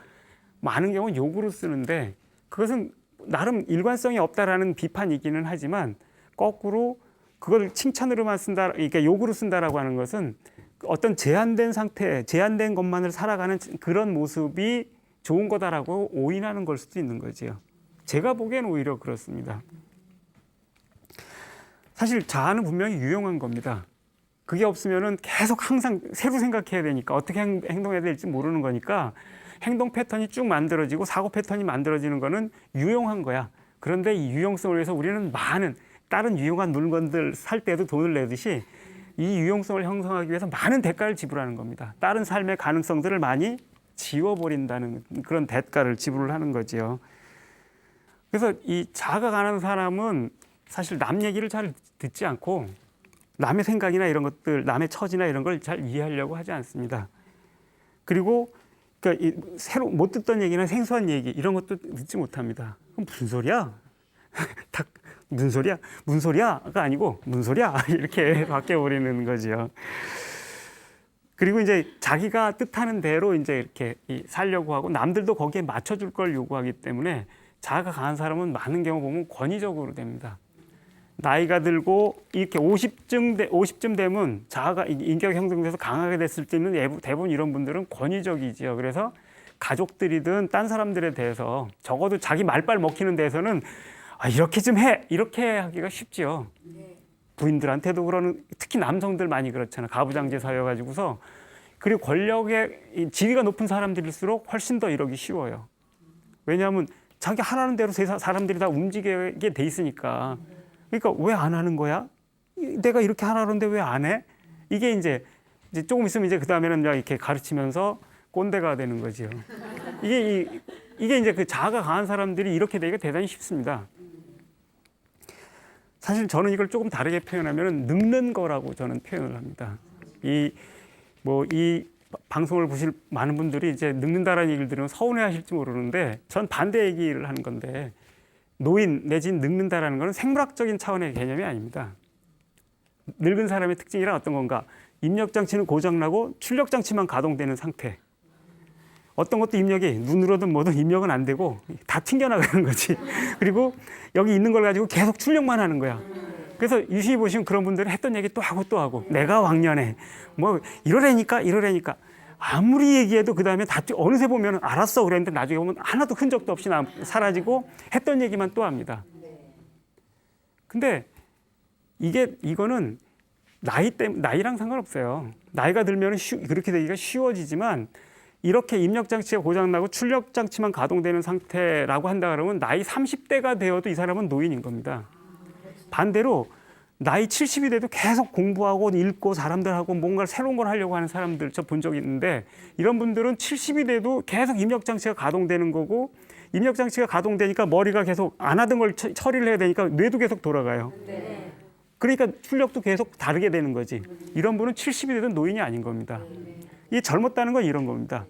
많은 경우 욕으로 쓰는데 그것은 나름 일관성이 없다라는 비판이기는 하지만 거꾸로 그걸 칭찬으로만 쓴다, 그러니까 욕으로 쓴다라고 하는 것은 어떤 제한된 상태, 제한된 것만을 살아가는 그런 모습이 좋은 거다라고 오인하는 걸 수도 있는 거지요. 제가 보기엔 오히려 그렇습니다. 사실 자아는 분명히 유용한 겁니다. 그게 없으면은 계속 항상 새로 생각해야 되니까 어떻게 행동해야 될지 모르는 거니까 행동 패턴이 쭉 만들어지고 사고 패턴이 만들어지는 거는 유용한 거야. 그런데 이 유용성을 위해서 우리는 많은 다른 유용한 물건들 살 때도 돈을 내듯이 이 유용성을 형성하기 위해서 많은 대가를 지불하는 겁니다. 다른 삶의 가능성들을 많이 지워버린다는 그런 대가를 지불을 하는 거지요. 그래서 이 자아가 강한 사람은 사실 남 얘기를 잘 듣지 않고 남의 생각이나 이런 것들, 남의 처지나 이런 걸 잘 이해하려고 하지 않습니다. 그리고 그러니까 새로 못 듣던 얘기나 생소한 얘기 이런 것도 듣지 못합니다. 그럼 무슨 소리야? 딱 무슨 소리야? 무슨 소리야?가 아니고 무슨 소리야? 이렇게 바뀌어버리는 거죠. 그리고 이제 자기가 뜻하는 대로 이제 이렇게 살려고 하고 남들도 거기에 맞춰줄 걸 요구하기 때문에 자아가 강한 사람은 많은 경우 보면 권위적으로 됩니다. 나이가 들고 이렇게 50쯤 되면 자아가 인격 형성돼서 강하게 됐을 때는 대부분 이런 분들은 권위적이지요. 그래서 가족들이든 딴 사람들에 대해서 적어도 자기 말빨 먹히는 데에서는 이렇게 좀 해! 이렇게 하기가 쉽지요. 부인들한테도 그러는, 특히 남성들 많이 그렇잖아요. 가부장제 사여가지고서. 그리고 권력의 지위가 높은 사람들일수록 훨씬 더 이러기 쉬워요. 왜냐하면 자기 하라는 대로 사람들이 다 움직이게 돼 있으니까. 그러니까 왜 안 하는 거야? 내가 이렇게 하라는데 왜 안 해? 이게 이제 조금 있으면 이제 그 다음에는 이렇게 가르치면서 꼰대가 되는 거죠. 이게 이제 그 자아가 강한 사람들이 이렇게 되기가 대단히 쉽습니다. 사실 저는 이걸 조금 다르게 표현하면 늙는 거라고 저는 표현을 합니다. 이 방송을 보실 많은 분들이 이제 늙는다라는 얘기를 들으면 서운해하실지 모르는데 전 반대 얘기를 하는 건데 노인 내지는 늙는다라는 것은 생물학적인 차원의 개념이 아닙니다. 늙은 사람의 특징이란 어떤 건가? 입력장치는 고장나고 출력장치만 가동되는 상태. 어떤 것도 입력이 눈으로든 뭐든 입력은 안 되고 다 튕겨나가는 거지. 그리고 여기 있는 걸 가지고 계속 출력만 하는 거야. 그래서 유심히 보시면 그런 분들은 했던 얘기 또 하고 또 하고 내가 왕년에 뭐 이러려니까 아무리 얘기해도 그 다음에 다 어느새 보면 알았어 그랬는데 나중에 보면 하나도 흔적도 없이 사라지고 했던 얘기만 또 합니다. 근데 이거는 나이랑 상관없어요. 나이가 들면 그렇게 되기가 쉬워지지만 이렇게 입력장치가 고장나고 출력장치만 가동되는 상태라고 한다 그러면 나이 30대가 되어도 이 사람은 노인인 겁니다. 반대로 나이 70이 돼도 계속 공부하고 읽고 사람들하고 뭔가 새로운 걸 하려고 하는 사람들 저 본 적이 있는데 이런 분들은 70이 돼도 계속 입력장치가 가동되는 거고 입력장치가 가동되니까 머리가 계속 안 하던 걸 처리를 해야 되니까 뇌도 계속 돌아가요. 그러니까 출력도 계속 다르게 되는 거지. 이런 분은 70이 돼도 노인이 아닌 겁니다. 이 젊었다는 건 이런 겁니다.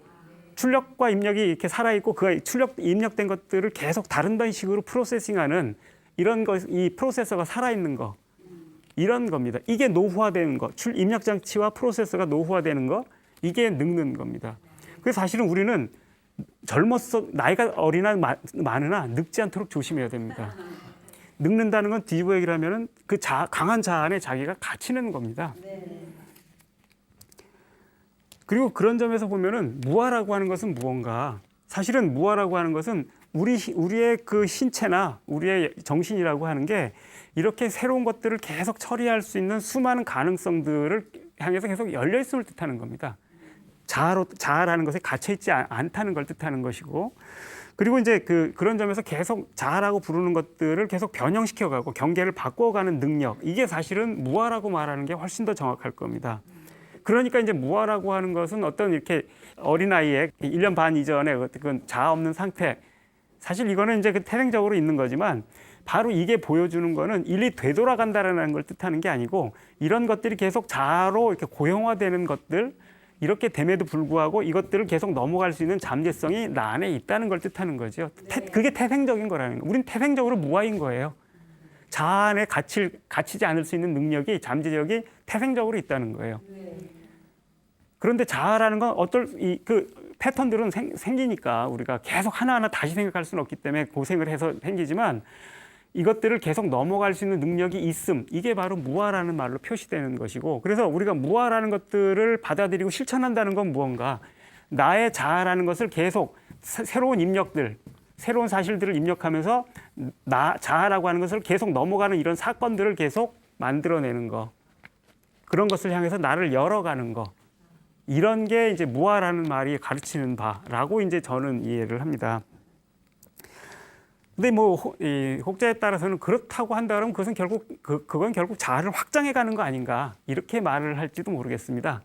출력과 입력이 이렇게 살아있고 그 입력된 것들을 계속 다른 방식으로 프로세싱하는 이런 이 프로세서가 살아있는 거. 이런 겁니다. 이게 노후화되는 거, 입력장치와 프로세서가 노후화되는 거, 이게 늙는 겁니다. 그래서 사실은 우리는 나이가 어리나 많으나 늙지 않도록 조심해야 됩니다. 늙는다는 건 뒤집어 얘기를 하면은 강한 자아 안에 자기가 갇히는 겁니다. 그리고 그런 점에서 보면은 무아라고 하는 것은 무언가, 사실은 무아라고 하는 것은 우리의 그 신체나 우리의 정신이라고 하는 게 이렇게 새로운 것들을 계속 처리할 수 있는 수많은 가능성들을 향해서 계속 열려 있음을 뜻하는 겁니다. 자아라는 것에 갇혀 있지 않다는 걸 뜻하는 것이고, 그리고 이제 그런 점에서 계속 자아라고 부르는 것들을 계속 변형시켜가고 경계를 바꿔가는 능력, 이게 사실은 무아라고 말하는 게 훨씬 더 정확할 겁니다. 그러니까 이제 무아라고 하는 것은 어떤 이렇게 어린아이의 1년 반 이전에 그 자아 없는 상태, 사실 이거는 이제 태생적으로 있는 거지만 바로 이게 보여주는 거는 일이 되돌아간다라는 걸 뜻하는 게 아니고 이런 것들이 계속 자아로 이렇게 고형화되는 것들, 이렇게 됨에도 불구하고 이것들을 계속 넘어갈 수 있는 잠재성이 나 안에 있다는 걸 뜻하는 거죠. 그게 태생적인 거라는 거예요. 우린 태생적으로 무아인 거예요. 자아 안에 갇히지 않을 수 있는 능력이, 잠재력이 태생적으로 있다는 거예요. 그런데 자아라는 건 패턴들은 생기니까 우리가 계속 하나하나 다시 생각할 수는 없기 때문에 고생을 해서 생기지만 이것들을 계속 넘어갈 수 있는 능력이 있음, 이게 바로 무아라는 말로 표시되는 것이고, 그래서 우리가 무아라는 것들을 받아들이고 실천한다는 건 무언가, 나의 자아라는 것을 계속 새로운 입력들, 새로운 사실들을 입력하면서 자아라고 하는 것을 계속 넘어가는 이런 사건들을 계속 만들어내는 거, 그런 것을 향해서 나를 열어가는 거, 이런 게 이제 무아라는 말이 가르치는 바라고 이제 저는 이해를 합니다. 근데 뭐 이 혹자에 따라서는 그렇다고 한다 그러면 그것은 결국 그건 결국 자아를 확장해 가는 거 아닌가, 이렇게 말을 할지도 모르겠습니다.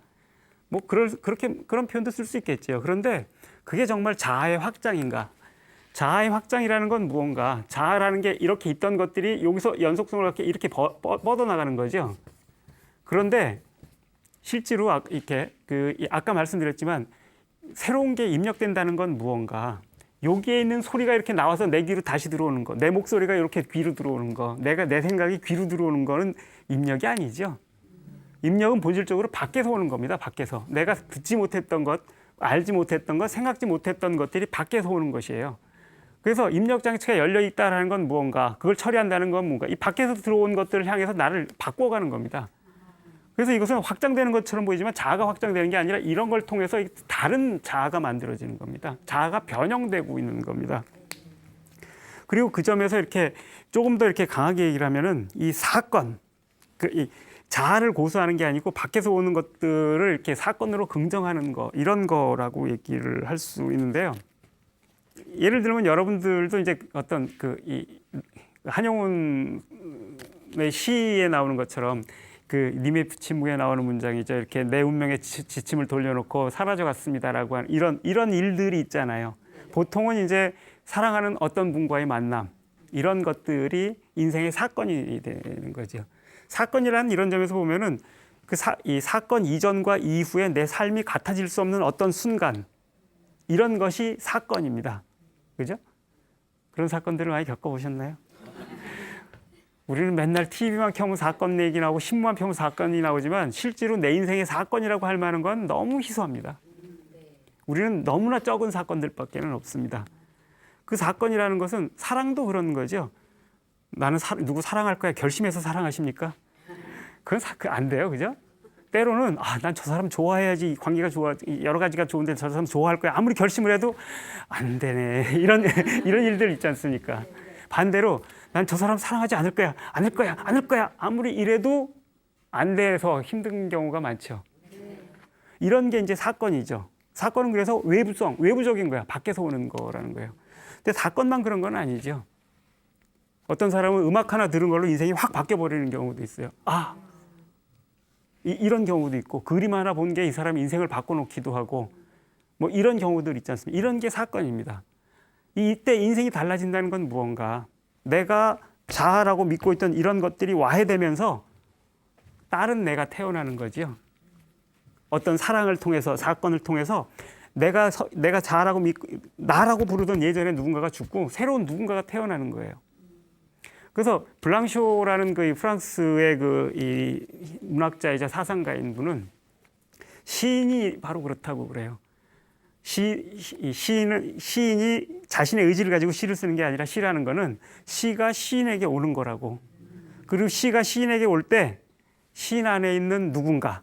뭐 그렇게 그런 표현도 쓸 수 있겠죠. 그런데 그게 정말 자아의 확장인가? 자아의 확장이라는 건 무언가, 자아라는 게 이렇게 있던 것들이 여기서 연속성을 갖게 이렇게 뻗어나가는 거죠. 그런데 실제로 이렇게 아까 말씀드렸지만 새로운 게 입력된다는 건 무언가, 여기에 있는 소리가 이렇게 나와서 내 귀로 다시 들어오는 거, 내 목소리가 이렇게 귀로 들어오는 거, 내 생각이 귀로 들어오는 거는 입력이 아니죠. 입력은 본질적으로 밖에서 오는 겁니다. 밖에서 내가 듣지 못했던 것, 알지 못했던 것, 생각지 못했던 것들이 밖에서 오는 것이에요. 그래서 입력 장치가 열려 있다는 건 무언가, 그걸 처리한다는 건 뭔가, 이 밖에서 들어온 것들을 향해서 나를 바꿔가는 겁니다. 그래서 이것은 확장되는 것처럼 보이지만 자아가 확장되는 게 아니라 이런 걸 통해서 다른 자아가 만들어지는 겁니다. 자아가 변형되고 있는 겁니다. 그리고 그 점에서 이렇게 조금 더 이렇게 강하게 얘기를 하면은 이 사건, 이 자아를 고수하는 게 아니고 밖에서 오는 것들을 이렇게 사건으로 긍정하는 거, 이런 거라고 얘기를 할 수 있는데요. 예를 들면 여러분들도 이제 어떤 이 한용운의 시에 나오는 것처럼 님의 침묵에 나오는 문장이죠. 이렇게 내 운명의 지침을 돌려놓고 사라져 갔습니다라고 하는 이런 일들이 있잖아요. 보통은 이제 사랑하는 어떤 분과의 만남, 이런 것들이 인생의 사건이 되는 거죠. 사건이라는 이런 점에서 보면은 이 사건 이전과 이후에 내 삶이 같아질 수 없는 어떤 순간, 이런 것이 사건입니다. 그죠? 그런 사건들을 많이 겪어보셨나요? 우리는 맨날 TV만 켜면 사건 얘기 나오고 신문만 펴면 사건이 나오지만 실제로 내 인생의 사건이라고 할 만한 건 너무 희소합니다. 우리는 너무나 적은 사건들밖에 없습니다. 그 사건이라는 것은 사랑도 그런 거죠. 나는 누구 사랑할 거야 결심해서 사랑하십니까? 그건 안 돼요. 그죠? 때로는 난 저 사람 좋아해야지 관계가 좋아, 여러 가지가 좋은데 저 사람 좋아할 거야. 아무리 결심을 해도 안 되네. 이런 일들 있지 않습니까? 반대로 난 저 사람 사랑하지 않을 거야. 아무리 이래도 안 돼서 힘든 경우가 많죠. 이런 게 이제 사건이죠. 사건은 그래서 외부적인 거야. 밖에서 오는 거라는 거예요. 근데 사건만 그런 건 아니죠. 어떤 사람은 음악 하나 들은 걸로 인생이 확 바뀌어버리는 경우도 있어요. 이런 경우도 있고, 그림 하나 본 게 이 사람 인생을 바꿔놓기도 하고, 뭐 이런 경우들 있지 않습니까? 이런 게 사건입니다. 이때 인생이 달라진다는 건 무언가, 내가 자아라고 믿고 있던 이런 것들이 와해되면서 다른 내가 태어나는 거죠. 어떤 사랑을 통해서, 사건을 통해서 내가 자아라고 믿고 나라고 부르던 예전에 누군가가 죽고 새로운 누군가가 태어나는 거예요. 그래서 블랑쇼라는 프랑스의 이 문학자이자 사상가인 분은, 시인이 바로 그렇다고 그래요. 시인이 자신의 의지를 가지고 시를 쓰는 게 아니라, 시라는 거는 시가 시인에게 오는 거라고. 그리고 시가 시인에게 올 때 시인 안에 있는 누군가,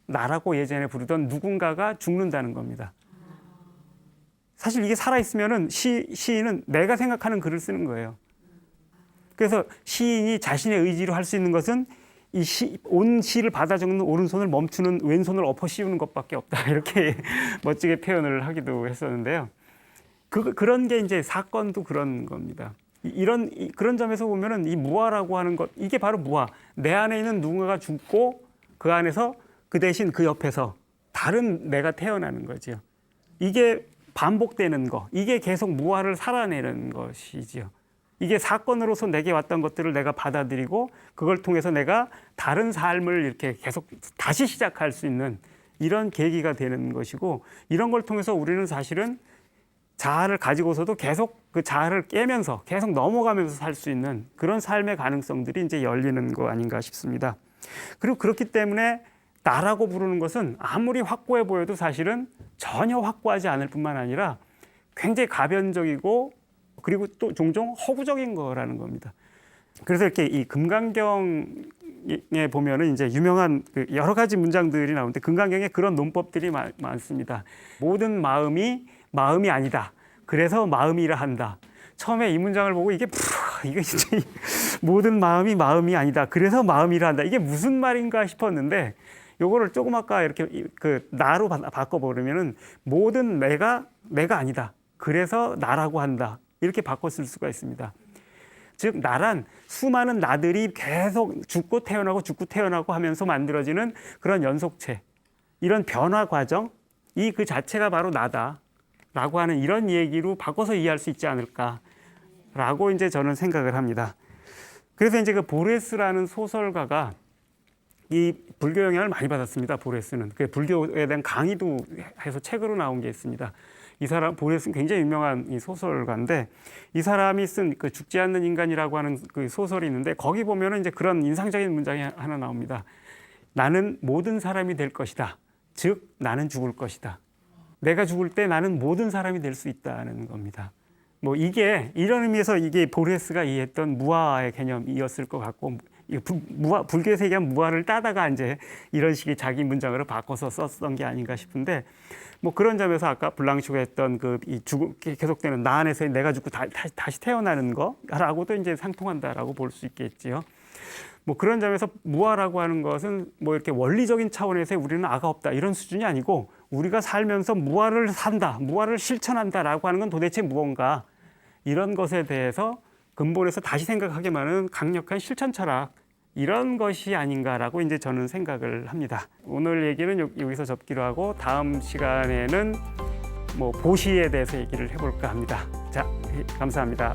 나라고 예전에 부르던 누군가가 죽는다는 겁니다. 사실 이게 살아있으면은 시인은 내가 생각하는 글을 쓰는 거예요. 그래서 시인이 자신의 의지로 할 수 있는 것은 온 시를 받아 적는 오른손을 멈추는 왼손을 엎어 씌우는 것밖에 없다. 이렇게 멋지게 표현을 하기도 했었는데요. 그런 게 이제 사건도 그런 겁니다. 그런 점에서 보면은 이 무아라고 하는 것, 이게 바로 무아. 내 안에 있는 누군가가 죽고 그 안에서 그 대신 그 옆에서 다른 내가 태어나는 거죠. 이게 반복되는 거, 이게 계속 무아를 살아내는 것이죠. 이게 사건으로서 내게 왔던 것들을 내가 받아들이고 그걸 통해서 내가 다른 삶을 이렇게 계속 다시 시작할 수 있는 이런 계기가 되는 것이고, 이런 걸 통해서 우리는 사실은 자아를 가지고서도 계속 그 자아를 깨면서 계속 넘어가면서 살 수 있는 그런 삶의 가능성들이 이제 열리는 거 아닌가 싶습니다. 그리고 그렇기 때문에 나라고 부르는 것은 아무리 확고해 보여도 사실은 전혀 확고하지 않을 뿐만 아니라 굉장히 가변적이고, 그리고 또 종종 허구적인 거라는 겁니다. 그래서 이렇게 이 금강경에 보면은 이제 유명한 여러 가지 문장들이 나오는데, 금강경에 그런 논법들이 많습니다. 모든 마음이 아니다. 그래서 마음이라 한다. 처음에 이 문장을 보고 이게 진짜 모든 마음이 마음이 아니다. 그래서 마음이라 한다. 이게 무슨 말인가 싶었는데 요거를 조금 아까 이렇게 그 나로 바꿔버리면은 모든 내가 아니다. 그래서 나라고 한다. 이렇게 바꿔 쓸 수가 있습니다. 즉 나란 수많은 나들이 계속 죽고 태어나고 하면서 만들어지는 그런 연속체, 이런 변화 과정, 이 그 자체가 바로 나다라고 하는 이런 얘기로 바꿔서 이해할 수 있지 않을까라고 이제 저는 생각을 합니다. 그래서 이제 그 보레스라는 소설가가 이 불교 영향을 많이 받았습니다. 보레스는 그 불교에 대한 강의도 해서 책으로 나온 게 있습니다. 이 사람 보레스는 굉장히 유명한 이 소설가인데 이 사람이 쓴 그 죽지 않는 인간이라고 하는 그 소설이 있는데 거기 보면은 이제 그런 인상적인 문장이 하나 나옵니다. 나는 모든 사람이 될 것이다. 즉 나는 죽을 것이다. 내가 죽을 때 나는 모든 사람이 될 수 있다는 겁니다. 뭐 이게 이런 의미에서 이게 보레스가 이해했던 무아의 개념이었을 것 같고 불교에서 얘기한 무아를 따다가 이제 이런 식의 자기 문장으로 바꿔서 썼던 게 아닌가 싶은데 뭐 그런 점에서 아까 블랑시오가 했던 이 계속되는 나 안에서 내가 죽고 다시 태어나는 거라고도 이제 상통한다라고 볼 수 있겠지요. 뭐 그런 점에서 무아라고 하는 것은 뭐 이렇게 원리적인 차원에서 우리는 아가 없다 이런 수준이 아니고 우리가 살면서 무아를 산다, 무아를 실천한다라고 하는 건 도대체 무언가 이런 것에 대해서 근본에서 다시 생각하게 하는 강력한 실천 철학 이런 것이 아닌가라고 이제 저는 생각을 합니다. 오늘 얘기는 여기서 접기로 하고 다음 시간에는 뭐 보시에 대해서 얘기를 해볼까 합니다. 자, 감사합니다.